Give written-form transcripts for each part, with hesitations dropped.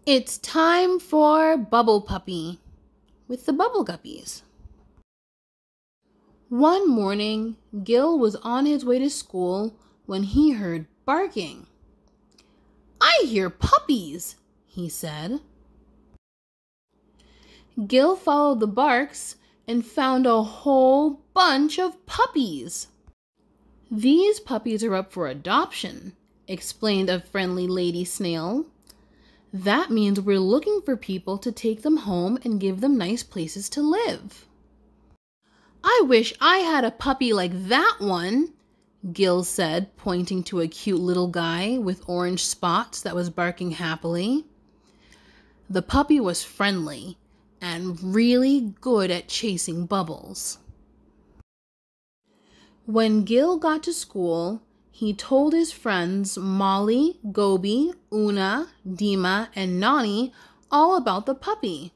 It's time for Bubble Puppy with the Bubble Guppies. One morning, Gil was on his way to school when he heard barking. "I hear puppies," he said. Gil followed the barks and found a whole bunch of puppies. "These puppies are up for adoption," explained a friendly lady snail. "That means we're looking for people to take them home and give them nice places to live." "I wish I had a puppy like that one," Gil said, pointing to a cute little guy with orange spots that was barking happily. The puppy was friendly and really good at chasing bubbles. When Gil got to school, he told his friends Molly, Gobi, Una, Dima, and Nani all about the puppy.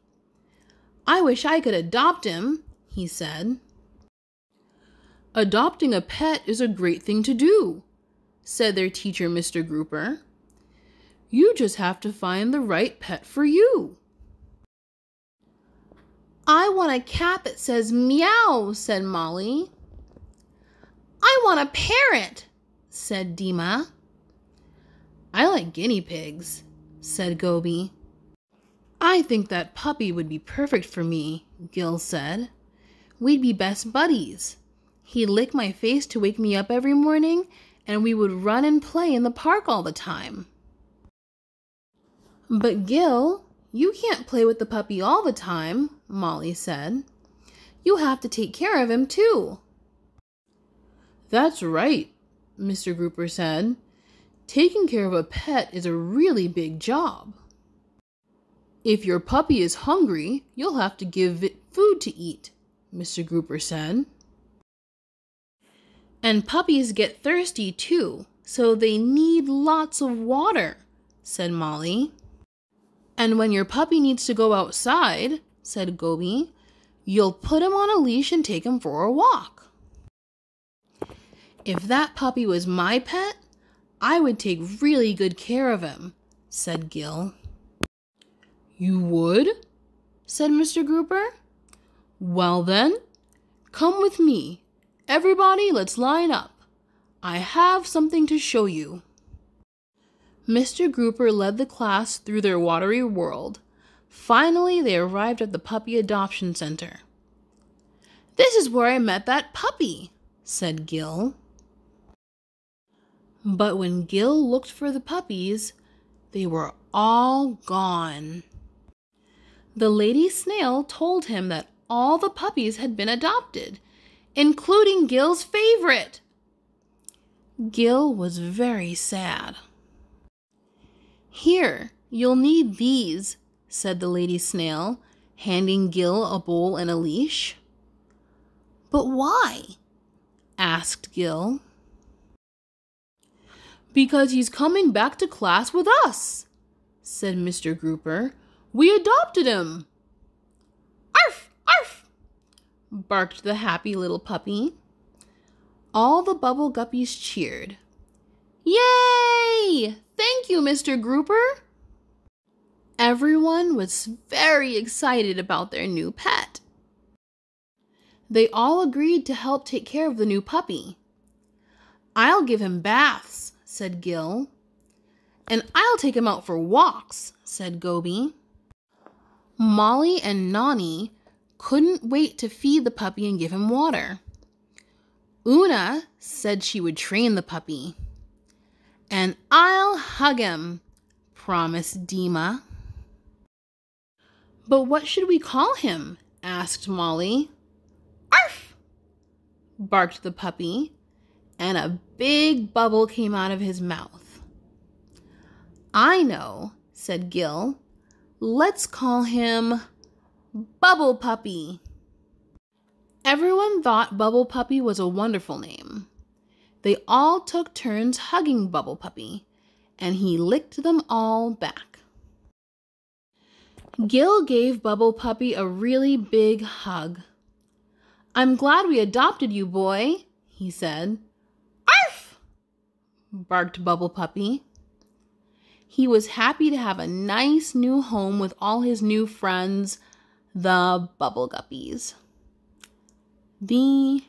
"I wish I could adopt him," he said. "Adopting a pet is a great thing to do," said their teacher, Mr. Grouper. "You just have to find the right pet for you." "I want a cat that says meow," said Molly. "I want a parrot," said Dima. "I like guinea pigs," said Gobi. "I think that puppy would be perfect for me," Gil said. "We'd be best buddies. He'd lick my face to wake me up every morning, and we would run and play in the park all the time." "But Gil, you can't play with the puppy all the time," Molly said. "You have to take care of him too." "That's right," Mr. Grouper said. "Taking care of a pet is a really big job. If your puppy is hungry, you'll have to give it food to eat," Mr. Grouper said. "And puppies get thirsty too, so they need lots of water," said Molly. "And when your puppy needs to go outside," said Gobi, "you'll put him on a leash and take him for a walk." "If that puppy was my pet, I would take really good care of him," said Gil. "You would?" said Mr. Grouper. "Well then, come with me. Everybody, let's line up. I have something to show you." Mr. Grouper led the class through their watery world. Finally, they arrived at the Puppy Adoption Center. "This is where I met that puppy," said Gil. But when Gil looked for the puppies, they were all gone. The lady snail told him that all the puppies had been adopted, including Gil's favorite. Gil was very sad. "Here, you'll need these," said the lady snail, handing Gil a bowl and a leash. "But why?" asked Gil. "Because he's coming back to class with us," said Mr. Grouper. "We adopted him." "Arf! Arf!" barked the happy little puppy. All the Bubble Guppies cheered. "Yay! Thank you, Mr. Grouper." Everyone was very excited about their new pet. They all agreed to help take care of the new puppy. "I'll give him baths," said Gil. "And I'll take him out for walks," said Gobi. Molly and Nani couldn't wait to feed the puppy and give him water. Una said she would train the puppy. "And I'll hug him," promised Dima. "But what should we call him?" asked Molly. "Arf!" barked the puppy, and a big bubble came out of his mouth. "I know," said Gil. "Let's call him Bubble Puppy." Everyone thought Bubble Puppy was a wonderful name. They all took turns hugging Bubble Puppy, and he licked them all back. Gil gave Bubble Puppy a really big hug. "I'm glad we adopted you, boy," he said. "Arf!" barked Bubble Puppy. He was happy to have a nice new home with all his new friends, the Bubble Guppies. The